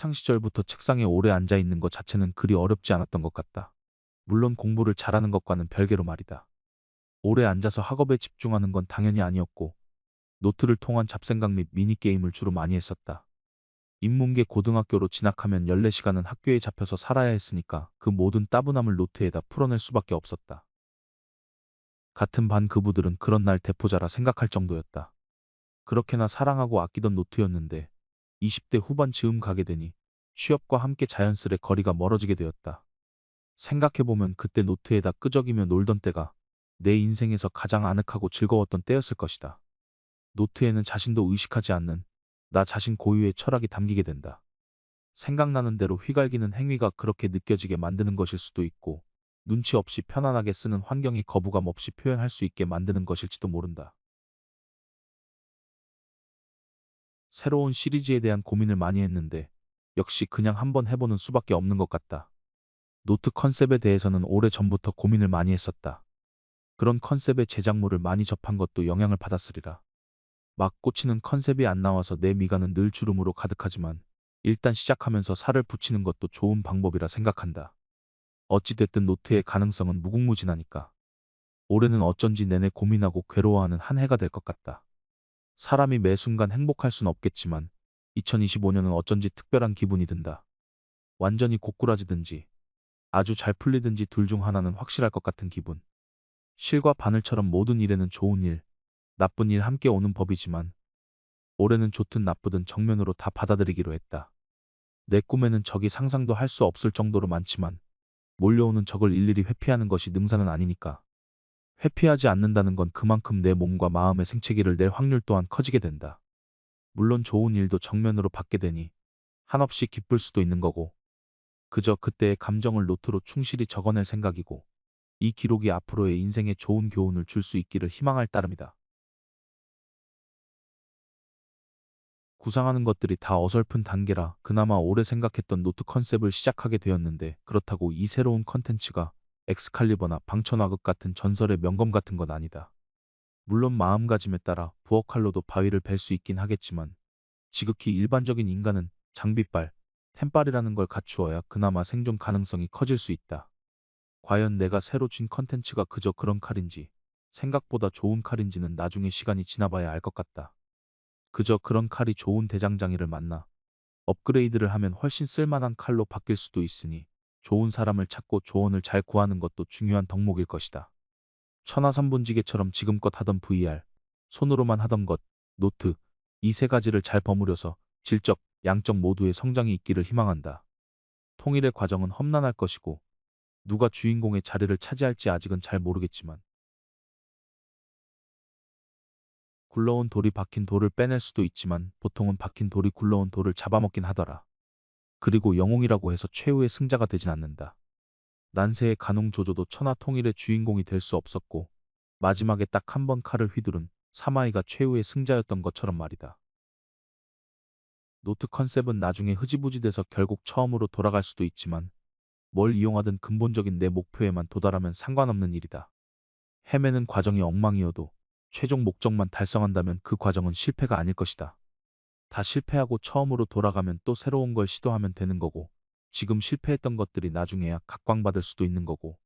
학창시절부터 책상에 오래 앉아 있는 것 자체는 그리 어렵지 않았던 것 같다. 물론 공부를 잘하는 것과는 별개로 말이다. 오래 앉아서 학업에 집중하는 건 당연히 아니었고, 노트를 통한 잡생각 및 미니게임을 주로 많이 했었다. 인문계 고등학교로 진학하면 14시간은 학교에 잡혀서 살아야 했으니까 그 모든 따분함을 노트에다 풀어낼 수밖에 없었다. 같은 반 그부들은 그런 날 대포자라 생각할 정도였다. 그렇게나 사랑하고 아끼던 노트였는데 20대 후반 즈음 가게 되니 취업과 함께 자연스레 거리가 멀어지게 되었다. 생각해보면 그때 노트에다 끄적이며 놀던 때가 내 인생에서 가장 아늑하고 즐거웠던 때였을 것이다. 노트에는 자신도 의식하지 않는 나 자신 고유의 철학이 담기게 된다. 생각나는 대로 휘갈기는 행위가 그렇게 느껴지게 만드는 것일 수도 있고, 눈치 없이 편안하게 쓰는 환경이 거부감 없이 표현할 수 있게 만드는 것일지도 모른다. 새로운 시리즈에 대한 고민을 많이 했는데, 역시 그냥 한번 해보는 수밖에 없는 것 같다. 노트 컨셉에 대해서는 오래전부터 고민을 많이 했었다. 그런 컨셉의 제작물을 많이 접한 것도 영향을 받았으리라. 막 꽂히는 컨셉이 안 나와서 내 미간은 늘 주름으로 가득하지만 일단 시작하면서 살을 붙이는 것도 좋은 방법이라 생각한다. 어찌됐든 노트의 가능성은 무궁무진하니까. 올해는 어쩐지 내내 고민하고 괴로워하는 한 해가 될 것 같다. 사람이 매 순간 행복할 순 없겠지만 2025년은 어쩐지 특별한 기분이 든다. 완전히 고꾸라지든지 아주 잘 풀리든지 둘 중 하나는 확실할 것 같은 기분. 실과 바늘처럼 모든 일에는 좋은 일, 나쁜 일 함께 오는 법이지만 올해는 좋든 나쁘든 정면으로 다 받아들이기로 했다. 내 꿈에는 적이 상상도 할 수 없을 정도로 많지만 몰려오는 적을 일일이 회피하는 것이 능사는 아니니까. 회피하지 않는다는 건 그만큼 내 몸과 마음의 생채기를 낼 확률 또한 커지게 된다. 물론 좋은 일도 정면으로 받게 되니 한없이 기쁠 수도 있는 거고, 그저 그때의 감정을 노트로 충실히 적어낼 생각이고, 이 기록이 앞으로의 인생에 좋은 교훈을 줄 수 있기를 희망할 따름이다. 구상하는 것들이 다 어설픈 단계라 그나마 오래 생각했던 노트 컨셉을 시작하게 되었는데, 그렇다고 이 새로운 컨텐츠가 엑스칼리버나 방천와극 같은 전설의 명검 같은 건 아니다. 물론 마음가짐에 따라 부엌칼로도 바위를 벨 수 있긴 하겠지만 지극히 일반적인 인간은 장비빨, 템빨이라는 걸 갖추어야 그나마 생존 가능성이 커질 수 있다. 과연 내가 새로 쥔 컨텐츠가 그저 그런 칼인지, 생각보다 좋은 칼인지는 나중에 시간이 지나봐야 알 것 같다. 그저 그런 칼이 좋은 대장장이를 만나 업그레이드를 하면 훨씬 쓸만한 칼로 바뀔 수도 있으니 좋은 사람을 찾고 조언을 잘 구하는 것도 중요한 덕목일 것이다. 천하삼분지계처럼 지금껏 하던 VR, 손으로만 하던 것, 노트, 이 세 가지를 잘 버무려서 질적, 양적 모두의 성장이 있기를 희망한다. 통일의 과정은 험난할 것이고 누가 주인공의 자리를 차지할지 아직은 잘 모르겠지만 굴러온 돌이 박힌 돌을 빼낼 수도 있지만 보통은 박힌 돌이 굴러온 돌을 잡아먹긴 하더라. 그리고 영웅이라고 해서 최후의 승자가 되진 않는다. 난세의 간웅조조도 천하통일의 주인공이 될 수 없었고 마지막에 딱 한 번 칼을 휘두른 사마이가 최후의 승자였던 것처럼 말이다. 노트 컨셉은 나중에 흐지부지 돼서 결국 처음으로 돌아갈 수도 있지만 뭘 이용하든 근본적인 내 목표에만 도달하면 상관없는 일이다. 헤매는 과정이 엉망이어도 최종 목적만 달성한다면 그 과정은 실패가 아닐 것이다. 다 실패하고 처음으로 돌아가면 또 새로운 걸 시도하면 되는 거고, 지금 실패했던 것들이 나중에야 각광받을 수도 있는 거고,